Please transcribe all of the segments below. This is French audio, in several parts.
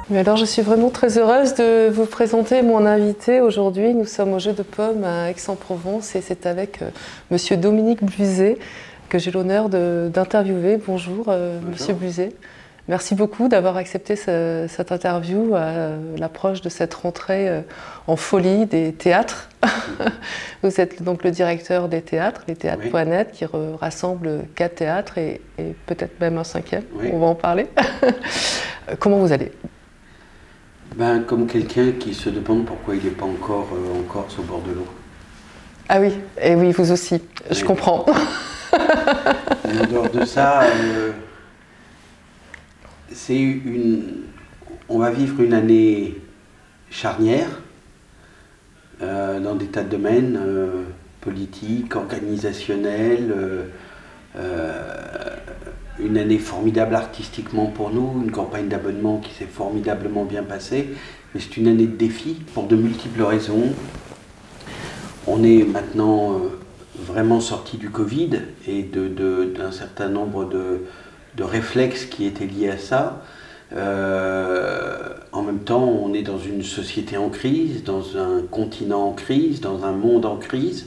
Mais alors, je suis vraiment très heureuse de vous présenter mon invité aujourd'hui. Nous sommes au Jeu de Paume à Aix-en-Provence et c'est avec Monsieur Dominique Buzet que j'ai l'honneur d'interviewer. Bonjour, Monsieur Buzet. Merci beaucoup d'avoir accepté cette interview à l'approche de cette rentrée en folie des théâtres. Vous êtes donc le directeur des théâtres, les théâtres.net, qui rassemble 4 théâtres et peut-être même un 5e. Oui. On va en parler. Comment vous allez ? Ben, comme quelqu'un qui se demande pourquoi il n'est pas encore en Corse au bord de l'eau. Ah oui, et oui, vous aussi, oui. Je comprends. En dehors de ça, on va vivre une année charnière dans des tas de domaines politiques, organisationnels, une année formidable artistiquement pour nous, une campagne d'abonnement qui s'est formidablement bien passée, mais c'est une année de défis pour de multiples raisons. On est maintenant vraiment sorti du Covid et d'un certain nombre de réflexes qui étaient liés à ça. En même temps, on est dans une société en crise, dans un continent en crise, dans un monde en crise.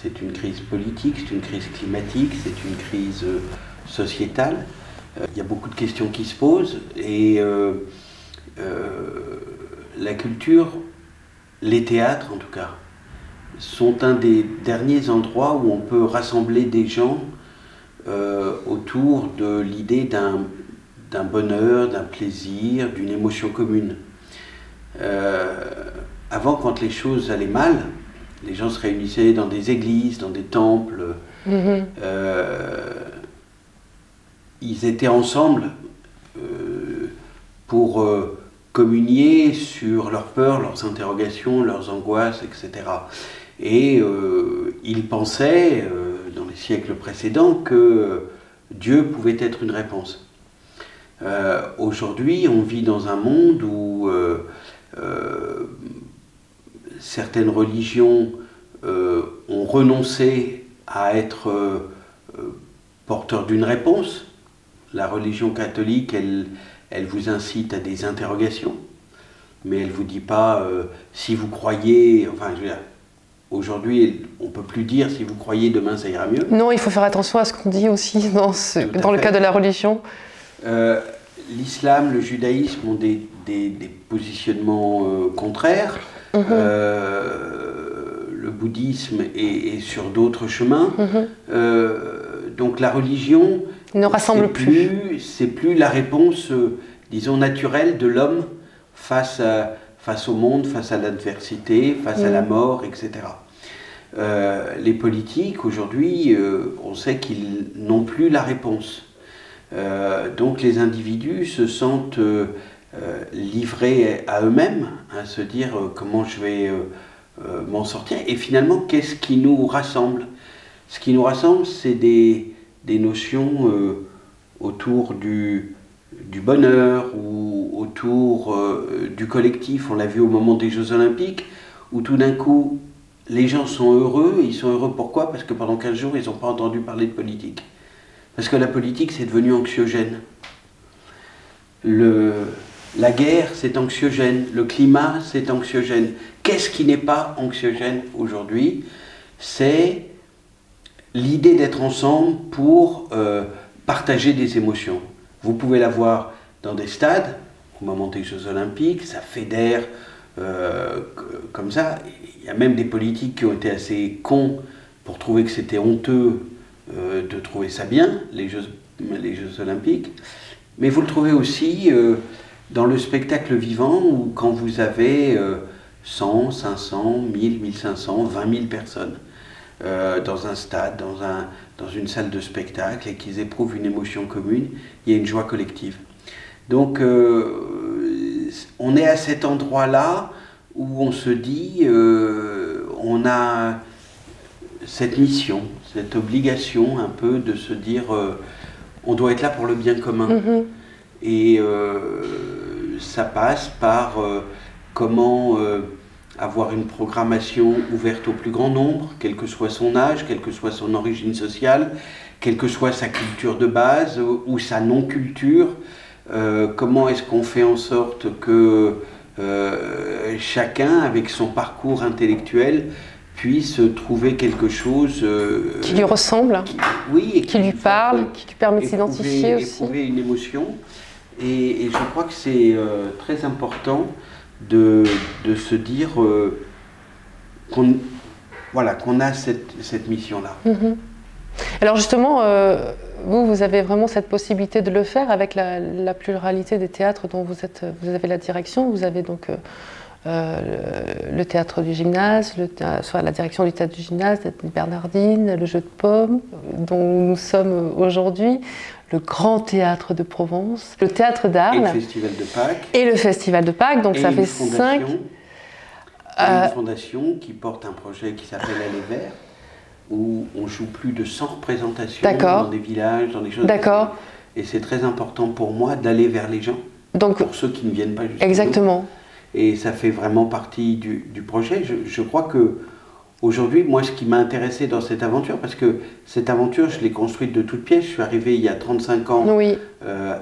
C'est une crise politique, c'est une crise climatique, c'est une crise sociétale. Il y a beaucoup de questions qui se posent et la culture, les théâtres en tout cas, sont un des derniers endroits où on peut rassembler des gens autour de l'idée d'un bonheur, d'un plaisir, d'une émotion commune. Avant, quand les choses allaient mal, les gens se réunissaient dans des églises, dans des temples. Ils étaient ensemble pour communier sur leurs peurs, leurs interrogations, leurs angoisses, etc. Et ils pensaient, dans les siècles précédents, que Dieu pouvait être une réponse. Aujourd'hui, on vit dans un monde où certaines religions ont renoncé à être porteurs d'une réponse. La religion catholique, elle vous incite à des interrogations, mais elle ne vous dit pas si vous croyez, enfin je veux dire, aujourd'hui on ne peut plus dire si vous croyez demain ça ira mieux. Non, il faut faire attention à ce qu'on dit aussi dans le cas de la religion. L'islam, le judaïsme ont des positionnements contraires. Le bouddhisme est sur d'autres chemins. Donc la religion ne rassemble plus. C'est plus la réponse, disons, naturelle de l'homme face au monde, face à l'adversité, face à la mort, etc. Les politiques, aujourd'hui, on sait qu'ils n'ont plus la réponse. Donc les individus se sentent livrés à eux-mêmes, à se dire comment je vais m'en sortir. Et finalement, qu'est-ce qui nous rassemble? Ce qui nous rassemble, c'est des notions autour du bonheur ou autour du collectif. On l'a vu au moment des Jeux Olympiques, où tout d'un coup, les gens sont heureux. Ils sont heureux pourquoi? Parce que pendant 15 jours, ils n'ont pas entendu parler de politique. Parce que la politique, c'est devenu anxiogène. La guerre, c'est anxiogène. Le climat, c'est anxiogène. Qu'est-ce qui n'est pas anxiogène aujourd'hui? C'est l'idée d'être ensemble pour partager des émotions. Vous pouvez l'avoir dans des stades, au moment des Jeux Olympiques, ça fédère comme ça. Il y a même des politiques qui ont été assez cons pour trouver que c'était honteux de trouver ça bien, les Jeux Olympiques. Mais vous le trouvez aussi dans le spectacle vivant, où quand vous avez 100, 500, 1000, 1500, 20 000 personnes dans un stade, dans une salle de spectacle, et qu'ils éprouvent une émotion commune, il y a une joie collective. Donc on est à cet endroit-là où on se dit, on a cette mission, cette obligation un peu de se dire, on doit être là pour le bien commun. Et ça passe par comment avoir une programmation ouverte au plus grand nombre, quel que soit son âge, quelle que soit son origine sociale, quelle que soit sa culture de base ou sa non-culture, comment est-ce qu'on fait en sorte que chacun, avec son parcours intellectuel, puisse trouver quelque chose qui lui ressemble, oui, et qui lui parle, qui lui permet de s'identifier aussi. Éprouver une émotion. Et je crois que c'est très important de se dire qu'on a cette mission-là. Alors justement, vous avez vraiment cette possibilité de le faire avec la pluralité des théâtres dont vous avez la direction. Vous avez donc le théâtre du gymnase, soit la direction du théâtre du gymnase, des Bernardines, le jeu de paume, dont nous sommes aujourd'hui, le Grand Théâtre de Provence, le Théâtre d'Arles. Et le Festival de Pâques. Et le Festival de Pâques, donc ça fait 5. Une fondation qui porte un projet qui s'appelle Aller Vers, où on joue plus de 100 représentations dans des villages, dans des choses. D'accord. Et c'est très important pour moi d'aller vers les gens, donc, pour ceux qui ne viennent pas jusqu'à exactement. nous. Et ça fait vraiment partie du projet. Je crois que aujourd'hui, moi, ce qui m'a intéressé dans cette aventure, parce que cette aventure, je l'ai construite de toutes pièces. Je suis arrivé il y a 35 ans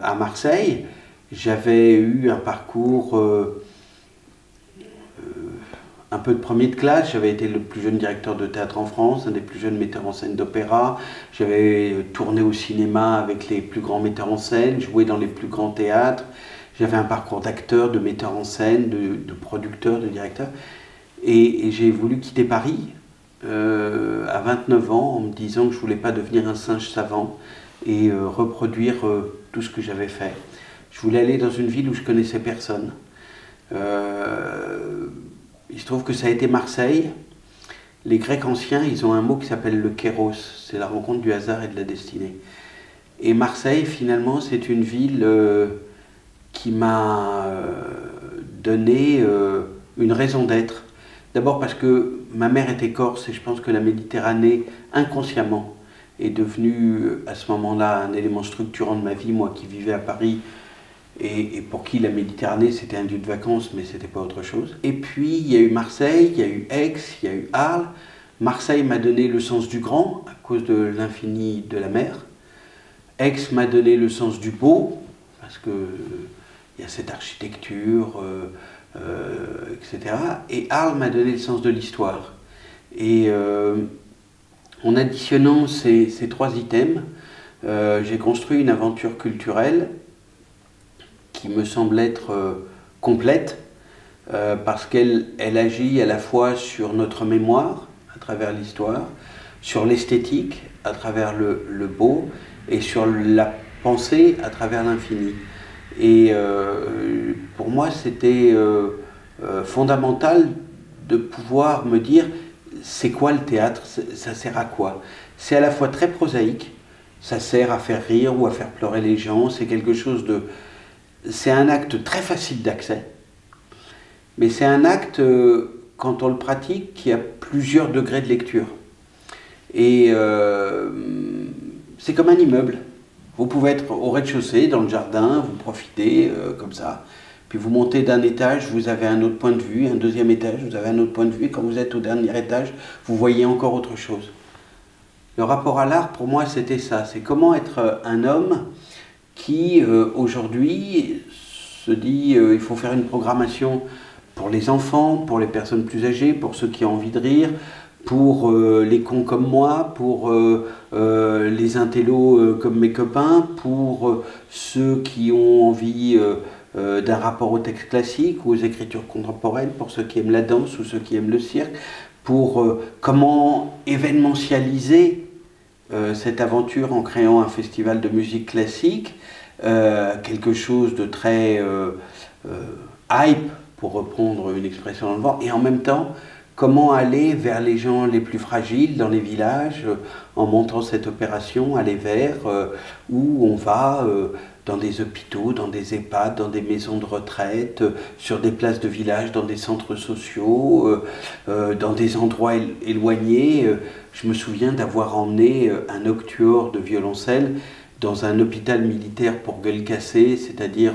à Marseille. J'avais eu un parcours un peu de premier de classe. J'avais été le plus jeune directeur de théâtre en France, un des plus jeunes metteurs en scène d'opéra. J'avais tourné au cinéma avec les plus grands metteurs en scène, joué dans les plus grands théâtres. J'avais un parcours d'acteur, de metteur en scène, de producteur, de directeur. Et j'ai voulu quitter Paris à 29 ans en me disant que je ne voulais pas devenir un singe savant et reproduire tout ce que j'avais fait. Je voulais aller dans une ville où je connaissais personne. Il se trouve que ça a été Marseille. Les Grecs anciens, ils ont un mot qui s'appelle le kéros. C'est la rencontre du hasard et de la destinée. Et Marseille, finalement, c'est une ville qui m'a donné une raison d'être. D'abord parce que ma mère était corse et je pense que la Méditerranée, inconsciemment, est devenue à ce moment-là un élément structurant de ma vie, moi qui vivais à Paris et pour qui la Méditerranée c'était un lieu de vacances mais c'était pas autre chose. Et puis il y a eu Marseille, il y a eu Aix, il y a eu Arles. Marseille m'a donné le sens du grand à cause de l'infini de la mer. Aix m'a donné le sens du beau parce que il y a cette architecture, etc. Et Arles m'a donné le sens de l'histoire. Et en additionnant ces 3 items, j'ai construit une aventure culturelle qui me semble être complète, parce qu'elle agit à la fois sur notre mémoire, à travers l'histoire, sur l'esthétique, à travers le beau, et sur la pensée, à travers l'infini. Et pour moi, c'était fondamental de pouvoir me dire, c'est quoi le théâtre, ça sert à quoi? C'est à la fois très prosaïque, ça sert à faire rire ou à faire pleurer les gens, c'est quelque chose de... C'est un acte très facile d'accès, mais c'est un acte, quand on le pratique, qui a plusieurs degrés de lecture. Et c'est comme un immeuble. Vous pouvez être au rez-de-chaussée, dans le jardin, vous profitez comme ça. Puis vous montez d'un étage, vous avez un autre point de vue, un deuxième étage, vous avez un autre point de vue. Et quand vous êtes au dernier étage, vous voyez encore autre chose. Le rapport à l'art, pour moi, c'était ça. C'est comment être un homme qui, aujourd'hui, se dit il faut faire une programmation pour les enfants, pour les personnes plus âgées, pour ceux qui ont envie de rire, pour les cons comme moi, pour les intellos comme mes copains, pour ceux qui ont envie d'un rapport au texte classique ou aux écritures contemporaines, pour ceux qui aiment la danse ou ceux qui aiment le cirque, pour comment événementialiser cette aventure en créant un festival de musique classique, quelque chose de très hype, pour reprendre une expression dans le vent, et en même temps, comment aller vers les gens les plus fragiles dans les villages en montant cette opération Aller Vers, où on va dans des hôpitaux, dans des EHPAD, dans des maisons de retraite, sur des places de village, dans des centres sociaux, dans des endroits éloignés. Je me souviens d'avoir emmené un octuor de violoncelle dans un hôpital militaire pour gueule cassée, c'est-à-dire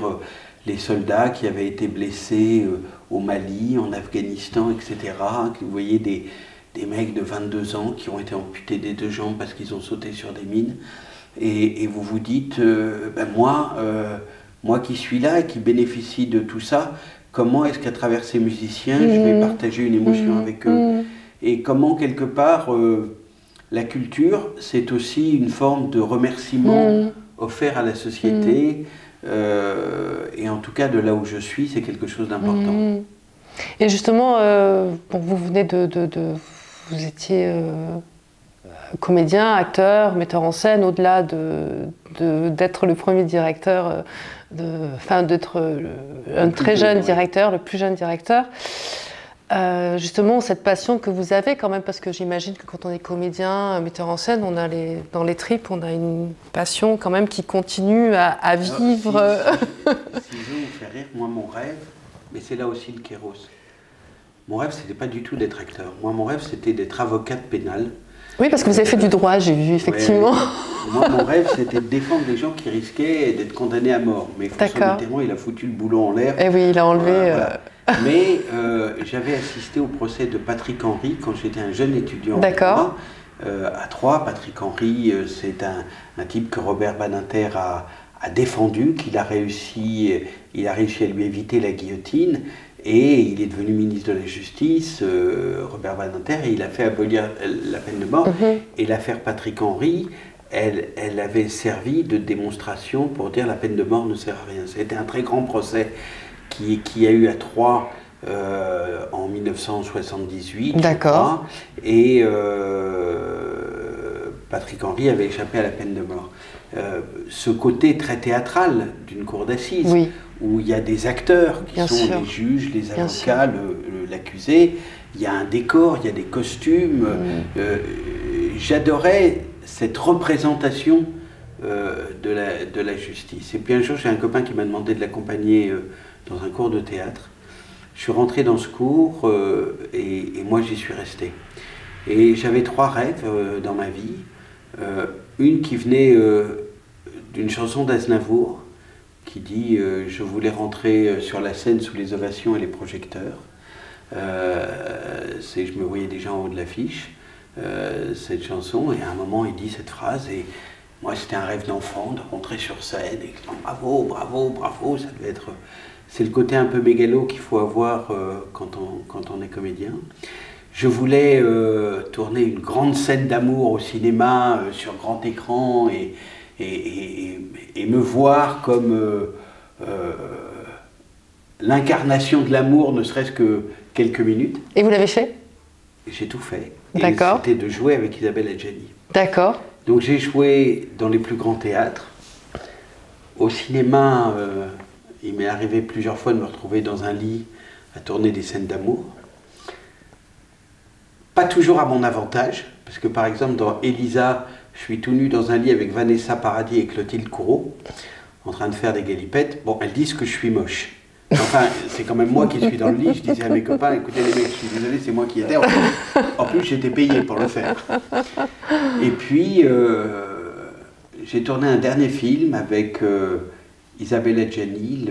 les soldats qui avaient été blessés au Mali, en Afghanistan, etc. Vous voyez des mecs de 22 ans qui ont été amputés des 2 jambes parce qu'ils ont sauté sur des mines. Et vous vous dites, ben moi moi qui suis là et qui bénéficie de tout ça, comment est-ce qu'à travers ces musiciens, je vais partager une émotion avec eux? Et comment, quelque part, la culture, c'est aussi une forme de remerciement offert à la société. Et en tout cas, de là où je suis, c'est quelque chose d'important. Et justement, bon, vous venez vous étiez comédien, acteur, metteur en scène, au-delà d'être le premier directeur, d'être un très jeune directeur, le plus jeune directeur. Justement, cette passion que vous avez quand même, parce que j'imagine que quand on est comédien, metteur en scène, on a dans les tripes, on a une passion quand même qui continue à vivre. Alors, si je veux vous faire rire, moi mon rêve, mais c'est là aussi le kéros. Mon rêve, c'était pas du tout d'être acteur. Moi, mon rêve, c'était d'être avocat de pénal. Oui, parce que vous avez fait du droit, j'ai vu, effectivement. Ouais, moi, mon rêve, c'était de défendre les gens qui risquaient d'être condamnés à mort. Mais François Mitterrand, il a foutu le boulot en l'air. Et oui, il a enlevé... Voilà. Mais j'avais assisté au procès de Patrick Henry quand j'étais un jeune étudiant. D'accord. À Troyes, Patrick Henry, c'est un type que Robert Badinter a défendu, qu'il a réussi, il a réussi à lui éviter la guillotine. Et il est devenu ministre de la Justice, Robert Badinter, et il a fait abolir la peine de mort. Et l'affaire Patrick Henry, elle avait servi de démonstration pour dire la peine de mort ne sert à rien. C'était un très grand procès qui a eu à Troyes en 1978. D'accord. Et Patrick Henry avait échappé à la peine de mort. Ce côté très théâtral d'une cour d'assises, oui, où il y a des acteurs qui bien sont sûr, les juges, les avocats, l'accusé, il y a un décor, il y a des costumes. J'adorais cette représentation de la justice. Et puis un jour, j'ai un copain qui m'a demandé de l'accompagner dans un cours de théâtre. Je suis rentré dans ce cours et moi j'y suis resté. Et j'avais 3 rêves dans ma vie. Une qui venait d'une chanson d'Aznavour, qui dit je voulais rentrer sur la scène sous les ovations et les projecteurs. Je me voyais déjà en haut de l'affiche, cette chanson, et à un moment il dit cette phrase, et moi c'était un rêve d'enfant de rentrer sur scène, et bravo, bravo, bravo, ça devait être... C'est le côté un peu mégalo qu'il faut avoir quand on est comédien. Je voulais tourner une grande scène d'amour au cinéma, sur grand écran, et me voir comme l'incarnation de l'amour, ne serait-ce que quelques minutes. Et vous l'avez fait? J'ai tout fait. D'accord. C'était de jouer avec Isabelle Adjani. D'accord. Donc j'ai joué dans les plus grands théâtres. Au cinéma, il m'est arrivé plusieurs fois de me retrouver dans un lit à tourner des scènes d'amour. Pas toujours à mon avantage, parce que par exemple dans Elisa, je suis tout nu dans un lit avec Vanessa Paradis et Clotilde Courreau, en train de faire des galipettes. Bon, elles disent que je suis moche. Enfin, c'est quand même moi qui suis dans le lit. Je disais à mes copains, écoutez les mecs, je suis désolé, c'est moi qui étais. En plus, j'étais payé pour le faire. Et puis, j'ai tourné un dernier film avec Isabelle Adjani,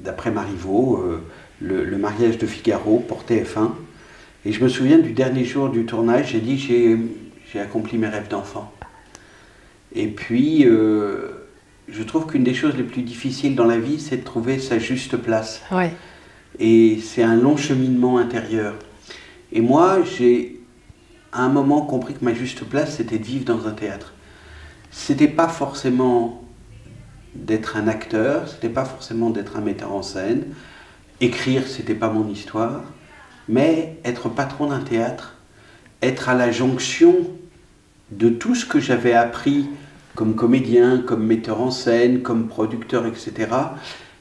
d'après Marivaux, le mariage de Figaro pour TF1. Et je me souviens du dernier jour du tournage, j'ai dit j'ai accompli mes rêves d'enfant. Et puis, je trouve qu'une des choses les plus difficiles dans la vie, c'est de trouver sa juste place. Ouais. Et c'est un long cheminement intérieur. Et moi, j'ai à un moment compris que ma juste place, c'était de vivre dans un théâtre. C'était pas forcément d'être un acteur, c'était pas forcément d'être un metteur en scène. Écrire, c'était pas mon histoire. Mais être patron d'un théâtre, être à la jonction de tout ce que j'avais appris comme comédien, comme metteur en scène, comme producteur, etc.,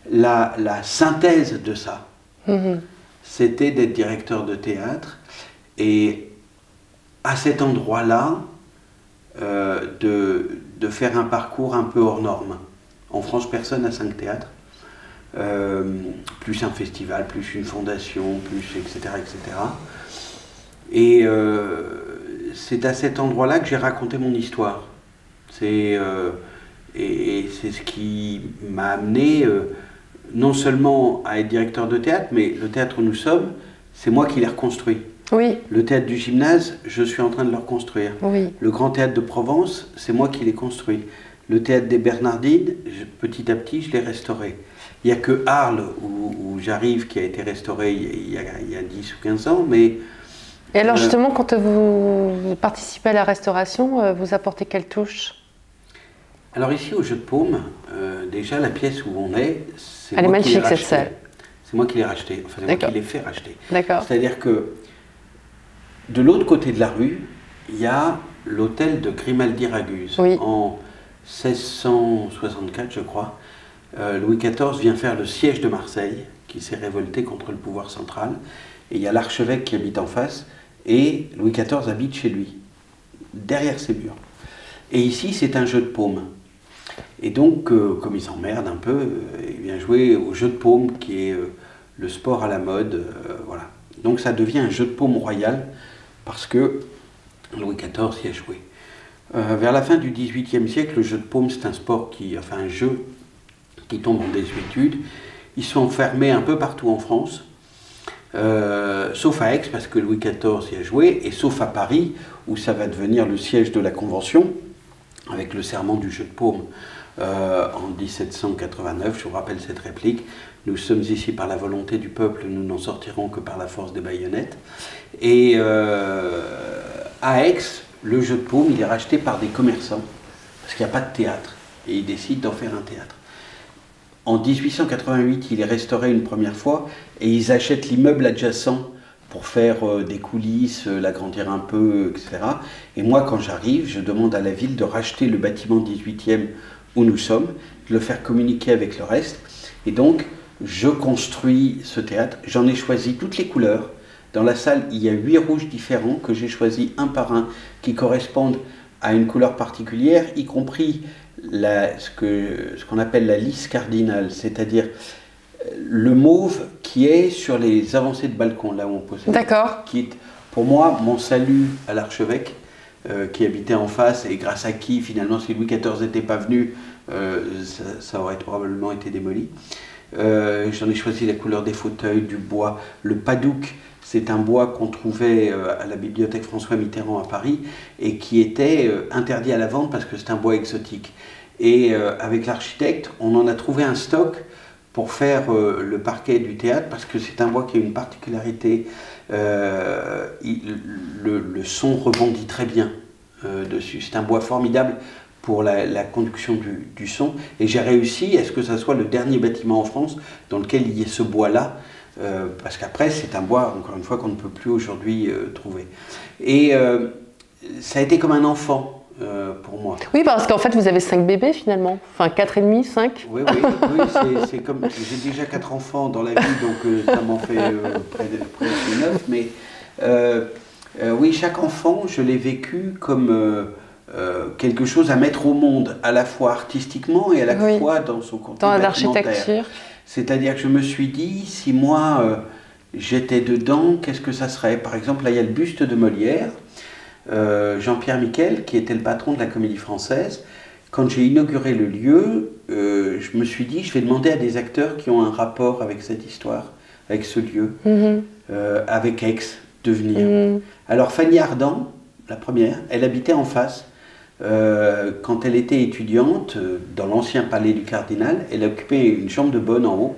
la synthèse de ça, c'était d'être directeur de théâtre. Et à cet endroit-là, de faire un parcours un peu hors norme. En France, personne n'a 5 théâtres. Plus un festival, plus une fondation, plus etc. etc. Et c'est à cet endroit-là que j'ai raconté mon histoire. Et c'est ce qui m'a amené non seulement à être directeur de théâtre, mais le théâtre où nous sommes, c'est moi qui l'ai reconstruit. Oui. Le théâtre du Gymnase, je suis en train de le reconstruire. Oui. Le Grand Théâtre de Provence, c'est moi qui l'ai construit. Le Théâtre des Bernardines, petit à petit, je l'ai restauré. Il n'y a que Arles, où j'arrive, qui a été restauré il y a 10 ou 15 ans, mais... Et alors justement, quand vous participez à la restauration, vous apportez quelle touche? Alors ici, au Jeu de Paume, déjà la pièce où on est, c'est Elle est moi qui l'ai magnifique, cette rachetée. salle. C'est moi qui l'ai racheté, enfin c'est moi qui l'ai fait racheter. D'accord. C'est-à-dire que de l'autre côté de la rue, il y a l'hôtel de Grimaldi-Raguse. Oui. En 1664, je crois, Louis XIV vient faire le siège de Marseille, qui s'est révolté contre le pouvoir central. Et il y a l'archevêque qui habite en face, et Louis XIV habite chez lui, derrière ses murs. Et ici, c'est un jeu de paume. Et donc, comme il s'emmerde un peu, il vient jouer au jeu de paume, qui est le sport à la mode. Voilà. Donc ça devient un jeu de paume royal, parce que Louis XIV y a joué. Vers la fin du XVIIIe siècle, le jeu de paume, c'est un sport un jeu qui tombe en désuétude. Ils sont fermés un peu partout en France, sauf à Aix, parce que Louis XIV y a joué, et sauf à Paris, où ça va devenir le siège de la Convention, avec le serment du jeu de paume en 1789. Je vous rappelle cette réplique: nous sommes ici par la volonté du peuple, nous n'en sortirons que par la force des baïonnettes. Et à Aix, le jeu de paume, il est racheté par des commerçants, parce qu'il n'y a pas de théâtre, et ils décident d'en faire un théâtre. En 1888, il est restauré une première fois, et ils achètent l'immeuble adjacent pour faire des coulisses, l'agrandir un peu, etc. Et moi, quand j'arrive, je demande à la ville de racheter le bâtiment 18e où nous sommes, de le faire communiquer avec le reste. Et donc, je construis ce théâtre. J'en ai choisi toutes les couleurs. Dans la salle, il y a 8 rouges différents que j'ai choisis un par un, qui correspondent à une couleur particulière, y compris ce qu'on appelle la lisse cardinale, c'est-à-dire le mauve qui est sur les avancées de balcon, là où on possède. D'accord. Qui est, pour moi, mon salut à l'archevêque qui habitait en face, et grâce à qui, finalement, si Louis XIV n'était pas venu, ça aurait probablement été démoli. J'en ai choisi la couleur des fauteuils, du bois. Le padouk, c'est un bois qu'on trouvait à la bibliothèque François Mitterrand à Paris, et qui était interdit à la vente parce que c'est un bois exotique. Et avec l'architecte, on en a trouvé un stock pour faire le parquet du théâtre, parce que c'est un bois qui a une particularité, le son rebondit très bien dessus. C'est un bois formidable pour la conduction du son, et j'ai réussi à ce que ça soit le dernier bâtiment en France dans lequel il y ait ce bois-là, parce qu'après c'est un bois, encore une fois, qu'on ne peut plus aujourd'hui trouver. Et ça a été comme un enfant. Pour moi. Oui, parce qu'en fait, vous avez 5 bébés finalement. Enfin, 4,5, 5. Oui, c'est comme... J'ai déjà 4 enfants dans la vie, donc ça m'en fait près de 9. Mais oui, chaque enfant, je l'ai vécu comme quelque chose à mettre au monde, à la fois artistiquement et à la fois dans son contenu dans bâtimentaire. l'architecture. C'est-à-dire que je me suis dit, si moi j'étais dedans, qu'est-ce que ça serait? Par exemple, là, il y a le buste de Molière. Jean-Pierre Miquel, qui était le patron de la Comédie Française, quand j'ai inauguré le lieu, je me suis dit, je vais demander à des acteurs qui ont un rapport avec cette histoire, avec ce lieu, avec Aix, de venir. Alors Fanny Ardant, la première, elle habitait en face. Quand elle était étudiante, dans l'ancien palais du Cardinal, elle occupait une chambre de bonne en haut.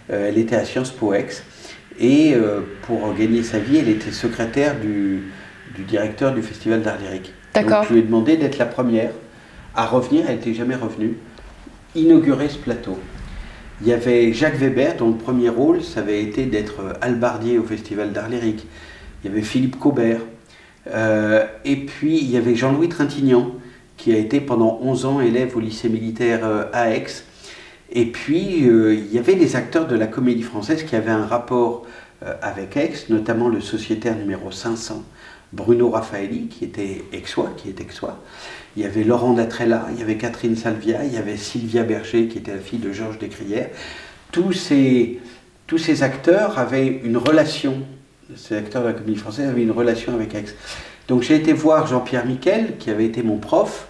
Elle était à Sciences Po Aix. Et pour gagner sa vie, elle était secrétaire du directeur du Festival d'Art Lyrique. D'accord. Donc je lui ai demandé d'être la première à revenir, elle n'était jamais revenue, inaugurer ce plateau. Il y avait Jacques Weber, dont le premier rôle, ça avait été d'être hallebardier au Festival d'Art Lyrique. Il y avait Philippe Caubert. Et puis il y avait Jean-Louis Trintignant, qui a été pendant 11 ans élève au lycée militaire à Aix. Et puis il y avait des acteurs de la Comédie Française qui avaient un rapport avec Aix, notamment le sociétaire numéro 500, Bruno Raffaelli, qui était aixois, Il y avait Laurent Datrella, il y avait Catherine Salvia, il y avait Sylvia Berger, qui était la fille de Georges Descrières. Tous ces acteurs avaient une relation, ces acteurs de la Comédie Française avaient une relation avec Aix. Donc j'ai été voir Jean-Pierre Miquel, qui avait été mon prof,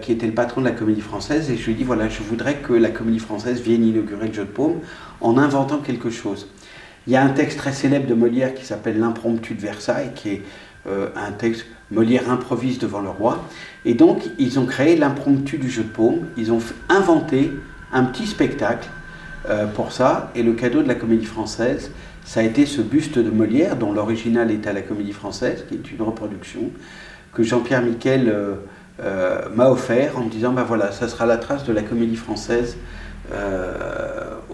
qui était le patron de la Comédie Française, et je lui ai dit, voilà, je voudrais que la Comédie Française vienne inaugurer le Jeu de Paume en inventant quelque chose. Il y a un texte très célèbre de Molière qui s'appelle L'Impromptu de Versailles, qui est un texte, Molière improvise devant le roi. Et donc, ils ont créé l'impromptu du jeu de paume. Ils ont inventé un petit spectacle pour ça. Et le cadeau de la Comédie Française, ça a été ce buste de Molière, dont l'original est à la Comédie Française, qui est une reproduction, que Jean-Pierre Miquel m'a offert en me disant, ben voilà, ça sera la trace de la Comédie Française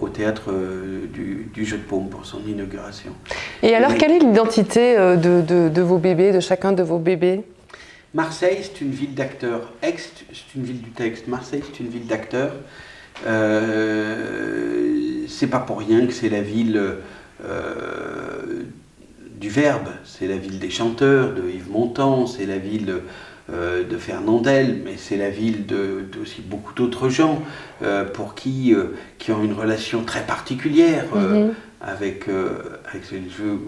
au théâtre du jeu de paume pour son inauguration. Et alors, quelle est l'identité de vos bébés, de chacun de vos bébés? Marseille, c'est une ville d'acteurs. Aix, c'est une ville du texte. Marseille, c'est une ville d'acteurs. C'est pas pour rien que c'est la ville du verbe. C'est la ville des chanteurs, de Yves Montand. C'est la ville de Fernandel, mais c'est la ville aussi beaucoup d'autres gens pour qui ont une relation très particulière avec ce jeu.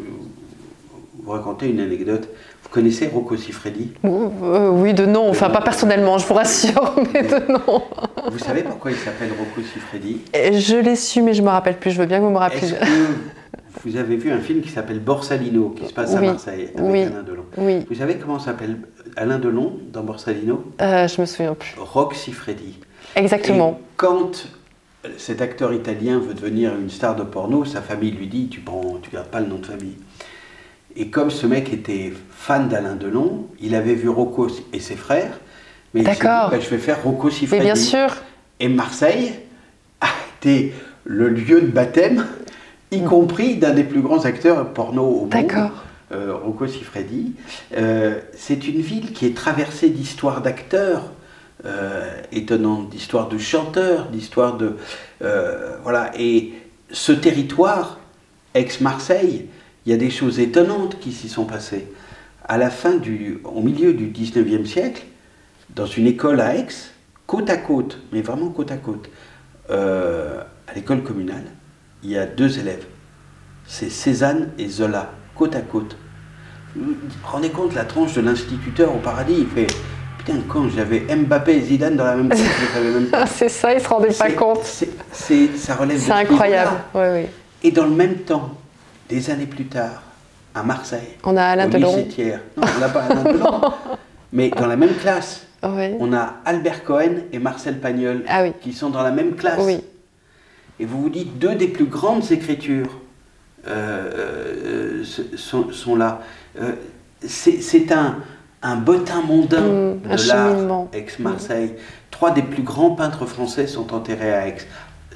Vous raconter une anecdote. Vous connaissez Rocco Siffredi? Oui, de nom. Enfin, pas personnellement, je vous rassure, mais de nom. Vous savez pourquoi il s'appelle Rocco Siffredi? Je l'ai su, mais je ne me rappelle plus. Je veux bien que vous me rappeliez. Est-ce que vous avez vu un film qui s'appelle Borsalino, qui se passe à Marseille, avec Alain Delon? Oui. Vous savez comment s'appelle Alain Delon dans Borsalino? Je me souviens plus. Rock Siffredi. Exactement. Et quand cet acteur italien veut devenir une star de porno, sa famille lui dit, tu gardes pas le nom de famille. Et comme ce mec était fan d'Alain Delon, il avait vu Rocco et ses frères, mais il s'est dit, bah, je vais faire Rocco Siffredi. Mais bien sûr. Et Marseille a été le lieu de baptême, y compris d'un des plus grands acteurs porno au monde, Rocco Siffredi. C'est une ville qui est traversée d'histoires d'acteurs étonnantes, d'histoires de chanteurs, d'histoires de... voilà. Et ce territoire, ex-Marseille, il y a des choses étonnantes qui s'y sont passées. Au milieu du 19e siècle, dans une école à Aix, côte à côte, mais vraiment côte à côte, à l'école communale, il y a 2 élèves. C'est Cézanne et Zola, côte à côte. Vous vous rendez compte la tranche de l'instituteur au paradis? Il fait, putain, quand j'avais Mbappé et Zidane dans la même classe, je ne savais même pas. C'est ça, il ne se rendait pas compte. Ça relève de... C'est incroyable, oui, oui. Et dans le même temps, des années plus tard, à Marseille, on a Alain Delon. Non, on n'a pas Alain Delon, mais dans la même classe, oui. On a Albert Cohen et Marcel Pagnol qui sont dans la même classe. Oui. Et vous vous dites, 2 des plus grandes écritures sont là. C'est un bottin mondain de l'art, Aix-Marseille. 3 des plus grands peintres français sont enterrés à Aix.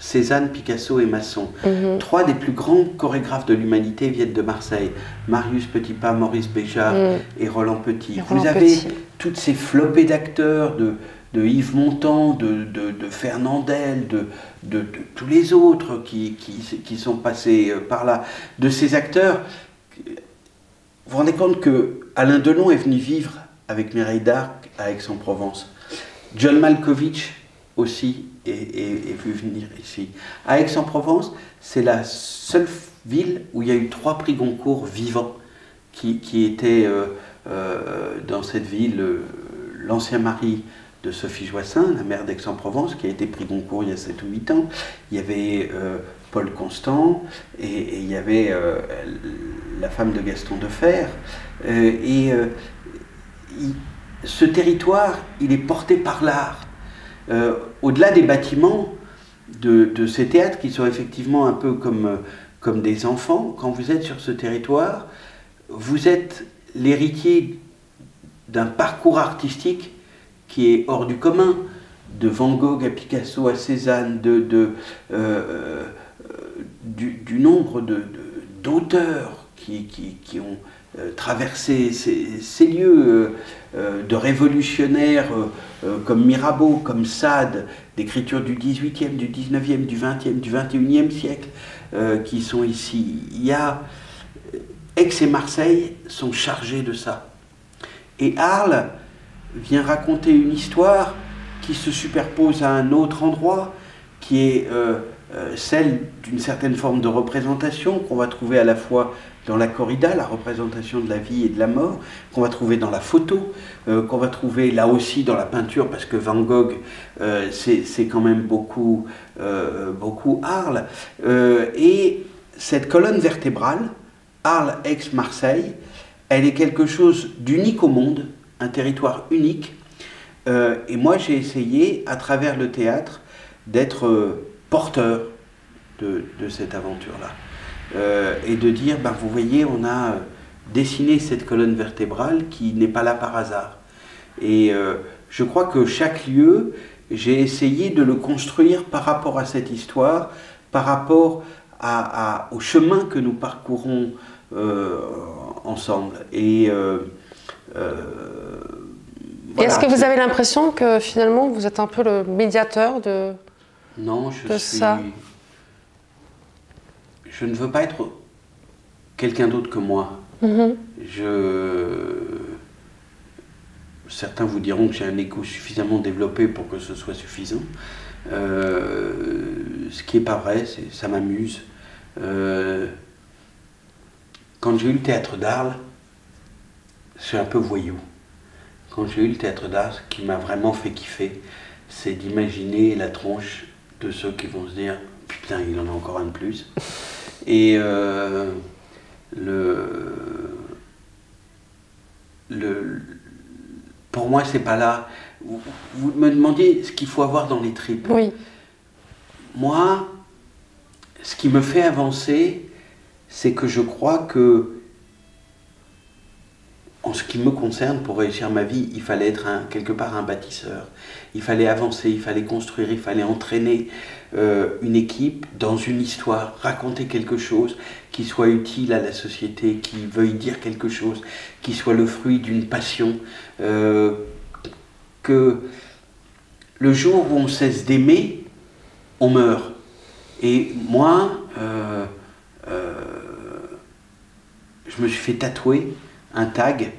Cézanne, Picasso et Masson. 3 des plus grands chorégraphes de l'humanité viennent de Marseille. Marius Petipa, Maurice Béjart et Roland Petit. Vous avez toutes ces flopées d'acteurs, de Yves Montand, de Fernandel, de tous les autres qui sont passés par là. De ces acteurs, vous vous rendez compte que Alain Delon est venu vivre avec Mireille d'Arc à Aix-en-Provence. John Malkovich aussi est vu venir ici. À Aix-en-Provence, c'est la seule ville où il y a eu 3 prix Goncourt vivants qui étaient dans cette ville. L'ancien mari de Sophie Joissin, la maire d'Aix-en-Provence, qui a été prix Goncourt il y a 7 ou 8 ans. Il y avait Paul Constant et il y avait la femme de Gaston Defferre. Ce territoire, il est porté par l'art. Au-delà des bâtiments de ces théâtres qui sont effectivement un peu comme des enfants, quand vous êtes sur ce territoire, vous êtes l'héritier d'un parcours artistique qui est hors du commun, de Van Gogh à Picasso à Cézanne, du nombre d'auteurs qui ont traversé ces lieux, de révolutionnaires comme Mirabeau, comme Sade, d'écriture du 18e, du 19e, du 20e, du 21e siècle, qui sont ici. Aix et Marseille sont chargés de ça. Et Arles vient raconter une histoire qui se superpose à un autre endroit, qui est celle d'une certaine forme de représentation qu'on va trouver à la fois dans la corrida, la représentation de la vie et de la mort, qu'on va trouver dans la photo, qu'on va trouver là aussi dans la peinture, parce que Van Gogh, c'est quand même beaucoup Arles. Et cette colonne vertébrale, Arles-Aix-Marseille, elle est quelque chose d'unique au monde, un territoire unique. Et moi, j'ai essayé, à travers le théâtre, d'être porteur de cette aventure-là. Et de dire, ben, vous voyez, on a dessiné cette colonne vertébrale qui n'est pas là par hasard. Et je crois que chaque lieu, j'ai essayé de le construire par rapport à cette histoire, par rapport au chemin que nous parcourons ensemble. Et voilà, est-ce que vous avez l'impression que finalement vous êtes un peu le médiateur de ça? Je ne veux pas être quelqu'un d'autre que moi. Certains vous diront que j'ai un ego suffisamment développé pour que ce soit suffisant. Ce qui n'est pas vrai, ça m'amuse. Quand j'ai eu le théâtre d'Arles, je suis un peu voyou. Quand j'ai eu le théâtre d'Arles, ce qui m'a vraiment fait kiffer, c'est d'imaginer la tronche de ceux qui vont se dire « Putain, il en a encore un de plus ». Et pour moi, c'est pas là. Vous me demandiez ce qu'il faut avoir dans les tripes. Oui. Moi, ce qui me fait avancer, c'est que je crois que, en ce qui me concerne, pour réussir ma vie, il fallait être quelque part un bâtisseur. Il fallait avancer, il fallait construire, il fallait entraîner une équipe dans une histoire, raconter quelque chose qui soit utile à la société, qui veuille dire quelque chose, qui soit le fruit d'une passion. Que le jour où on cesse d'aimer, on meurt. Et moi, je me suis fait tatouer un tag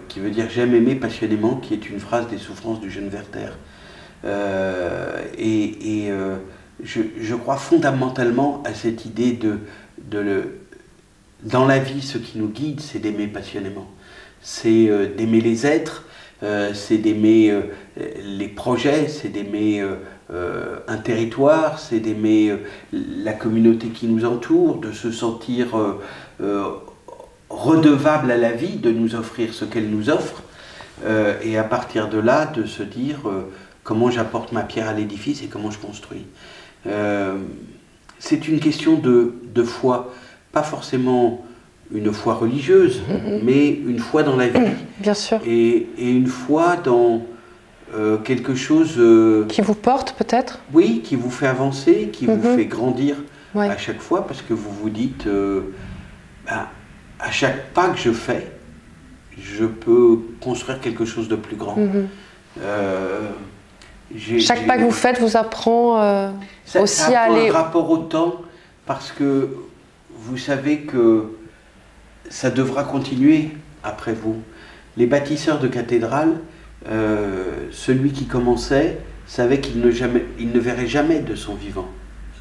qui veut dire « J'aime aimer passionnément », qui est une phrase des Souffrances du jeune Werther. Je crois fondamentalement à cette idée dans la vie, ce qui nous guide, c'est d'aimer passionnément. C'est d'aimer les êtres, c'est d'aimer les projets, c'est d'aimer un territoire, c'est d'aimer la communauté qui nous entoure, de se sentir redevable à la vie, de nous offrir ce qu'elle nous offre, et à partir de là, de se dire comment j'apporte ma pierre à l'édifice et comment je construis. C'est une question de foi, pas forcément une foi religieuse, mais une foi dans la vie. Bien sûr. Et une foi dans quelque chose... qui vous porte peut-être? Oui, qui vous fait avancer, qui vous fait grandir ouais. à chaque fois, parce que vous vous dites, à chaque pas que je fais, je peux construire quelque chose de plus grand. Chaque pas que vous faites vous apprend aussi à aller... un rapport au temps, parce que vous savez que ça devra continuer après vous. Les bâtisseurs de cathédrales, celui qui commençait savait qu'il ne verrait jamais de son vivant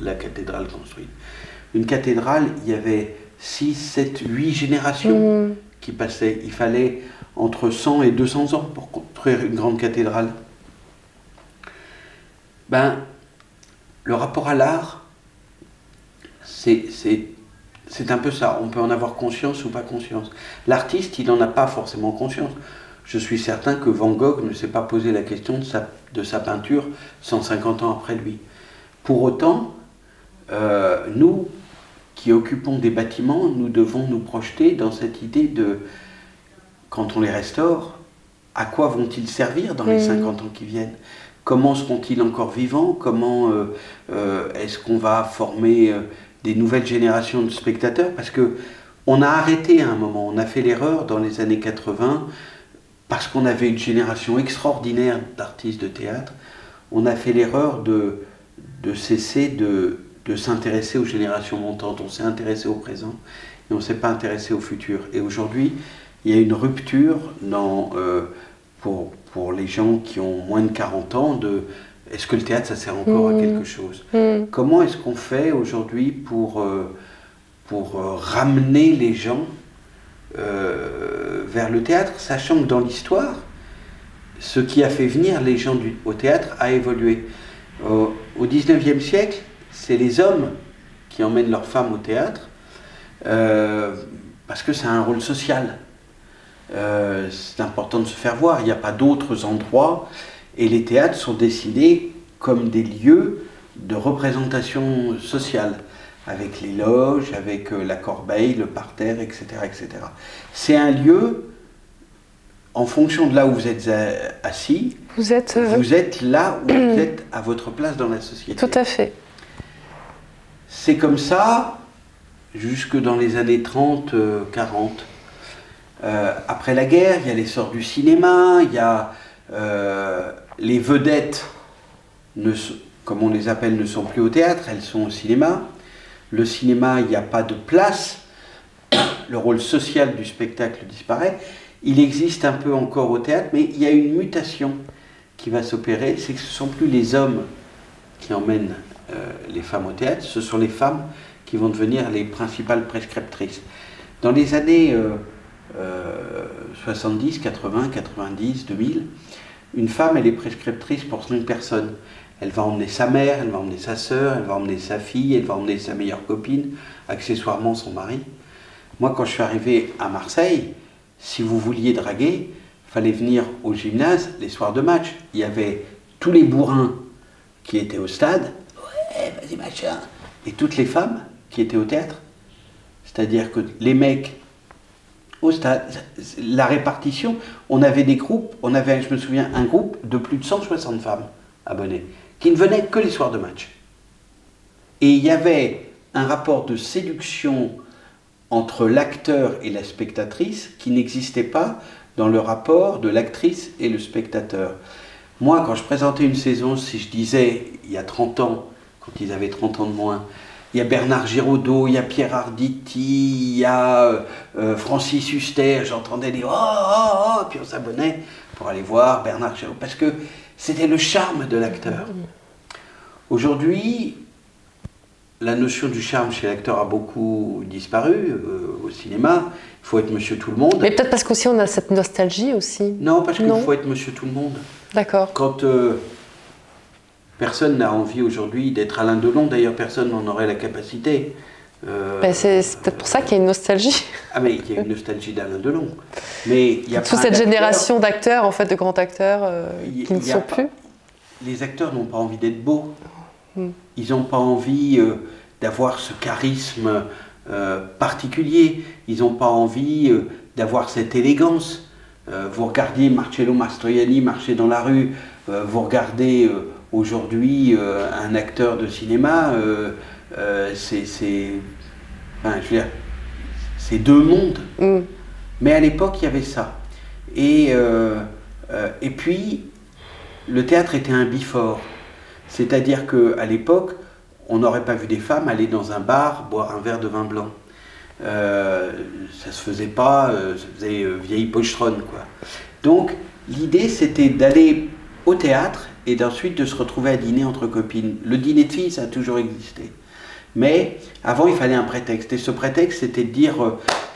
la cathédrale construite. Une cathédrale, il y avait 6, 7, 8 générations qui passaient. Il fallait entre 100 et 200 ans pour construire une grande cathédrale. Le rapport à l'art, c'est un peu ça. On peut en avoir conscience ou pas conscience. L'artiste, il n'en a pas forcément conscience. Je suis certain que Van Gogh ne s'est pas posé la question de sa peinture 150 ans après lui. Pour autant, nous qui occupons des bâtiments, nous devons nous projeter dans cette idée de, quand on les restaure, à quoi vont-ils servir dans les 50 ans qui viennent? Comment seront-ils encore vivants? Comment est-ce qu'on va former des nouvelles générations de spectateurs? Parce qu'on a arrêté à un moment, on a fait l'erreur dans les années 80, parce qu'on avait une génération extraordinaire d'artistes de théâtre, on a fait l'erreur de cesser de s'intéresser aux générations montantes. On s'est intéressé au présent et on ne s'est pas intéressé au futur. Et aujourd'hui, il y a une rupture pour les gens qui ont moins de 40 ans est-ce que le théâtre, ça sert encore à quelque chose? Comment est-ce qu'on fait aujourd'hui pour ramener les gens vers le théâtre, sachant que dans l'histoire, ce qui a fait venir les gens au théâtre a évolué. Au XIXe siècle, c'est les hommes qui emmènent leurs femmes au théâtre, parce que c'est un rôle social. C'est important de se faire voir, il n'y a pas d'autres endroits, et les théâtres sont décidés comme des lieux de représentation sociale, avec les loges, avec la corbeille, le parterre, etc. etc. C'est un lieu, en fonction de là où vous êtes assis, vous êtes là où vous êtes à votre place dans la société. Tout à fait. C'est comme ça jusque dans les années 30, 40. Après la guerre, il y a l'essor du cinéma, il y a les vedettes, comme on les appelle, ne sont plus au théâtre, elles sont au cinéma. Le cinéma, il n'y a pas de place, le rôle social du spectacle disparaît. Il existe un peu encore au théâtre, mais il y a une mutation qui va s'opérer, c'est que ce ne sont plus les hommes qui emmènent les femmes au théâtre, ce sont les femmes qui vont devenir les principales prescriptrices. Dans les années 70, 80, 90, 2000, une femme, elle est prescriptrice pour 5 personnes. Elle va emmener sa mère, elle va emmener sa sœur, elle va emmener sa fille, elle va emmener sa meilleure copine, accessoirement son mari. Moi, quand je suis arrivé à Marseille, si vous vouliez draguer, il fallait venir au gymnase les soirs de match. Il y avait tous les bourrins qui étaient au stade, ouais, vas-y machin, et toutes les femmes qui étaient au théâtre. C'est-à-dire que les mecs au stade, la répartition, on avait des groupes, on avait, je me souviens, un groupe de plus de 160 femmes abonnées, qui ne venaient que les soirs de match. Et il y avait un rapport de séduction entre l'acteur et la spectatrice qui n'existait pas dans le rapport de l'actrice et le spectateur. Moi, quand je présentais une saison, si je disais, il y a 30 ans, quand ils avaient 30 ans de moins, il y a Bernard Giraudot, il y a Pierre Arditi, il y a Francis Huster, j'entendais des « oh, oh, oh », puis on s'abonnait pour aller voir Bernard Giraudot, parce que c'était le charme de l'acteur. Aujourd'hui, la notion du charme chez l'acteur a beaucoup disparu au cinéma. Il faut être monsieur tout le monde. Mais peut-être parce qu'aussi on a cette nostalgie aussi. Non, parce qu'il faut être monsieur tout le monde. D'accord. Quand personne n'a envie aujourd'hui d'être Alain Delon, d'ailleurs personne n'en aurait la capacité. C'est peut-être pour ça qu'il y a une nostalgie. Ah mais il y a une nostalgie d'Alain Delon. Mais il y a toute cette génération d'acteurs, en fait, de grands acteurs qui ne sont plus. Les acteurs n'ont pas envie d'être beaux. Ils n'ont pas envie d'avoir ce charisme particulier. Ils n'ont pas envie d'avoir cette élégance. Vous regardez Marcello Mastroianni marcher dans la rue, vous regardez aujourd'hui un acteur de cinéma, c'est deux mondes. Mais à l'époque, il y avait ça. Et puis, le théâtre était un bifort. C'est-à-dire qu'à l'époque, on n'aurait pas vu des femmes aller dans un bar boire un verre de vin blanc. Ça se faisait pas, ça faisait vieille pochetronne, quoi. Donc, l'idée, c'était d'aller au théâtre et d'ensuite de se retrouver à dîner entre copines. Le dîner de filles, ça a toujours existé. Mais avant, il fallait un prétexte. Et ce prétexte, c'était de dire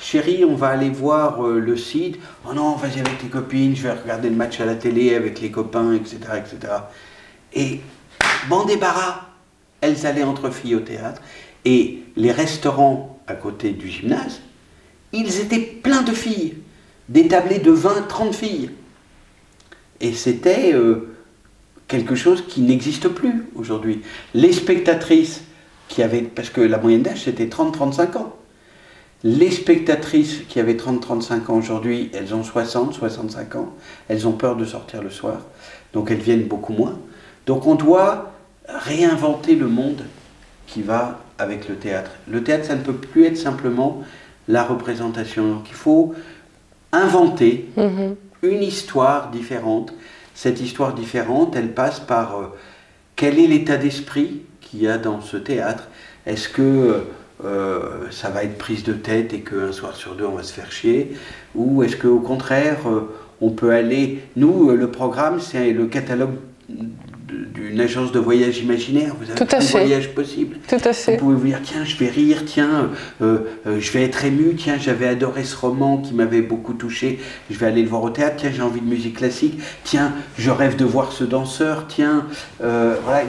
chérie, on va aller voir le Cid. Oh non, vas-y avec tes copines, je vais regarder le match à la télé avec les copains, etc. etc. Et ban débarras, elles allaient entre filles au théâtre. Et les restaurants à côté du gymnase, ils étaient pleins de filles. Des tablés de 20, 30 filles. Et c'était quelque chose qui n'existe plus aujourd'hui. Les spectatrices qui avaient, parce que la moyenne d'âge c'était 30-35 ans. Les spectatrices qui avaient 30-35 ans aujourd'hui, elles ont 60-65 ans. Elles ont peur de sortir le soir. Donc elles viennent beaucoup moins. Donc on doit réinventer le monde qui va avec le théâtre. Le théâtre, ça ne peut plus être simplement la représentation. Donc il faut inventer une histoire différente. Cette histoire différente, elle passe par quel est l'état d'esprit qu'il y a dans ce théâtre. Est-ce que ça va être prise de tête et qu'un soir sur deux on va se faire chier, ou est-ce qu'au contraire on peut aller... Nous, le programme, c'est le catalogue d'une agence de voyage imaginaire. Vous avez plein de voyages possibles. Tout à fait. Vous pouvez vous dire, tiens, je vais rire, tiens, je vais être ému, tiens, j'avais adoré ce roman qui m'avait beaucoup touché, je vais aller le voir au théâtre, tiens, j'ai envie de musique classique, tiens, je rêve de voir ce danseur, tiens, voilà,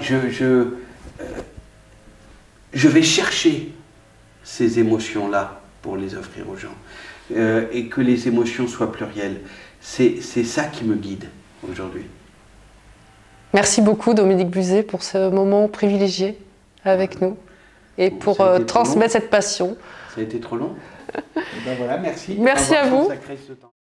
je vais chercher ces émotions-là pour les offrir aux gens. Et que les émotions soient plurielles. C'est ça qui me guide aujourd'hui. Merci beaucoup Dominique Buzet pour ce moment privilégié avec nous et pour transmettre cette passion. Ça a été trop long. Ben voilà, merci. Merci à vous. Consacré ce temps.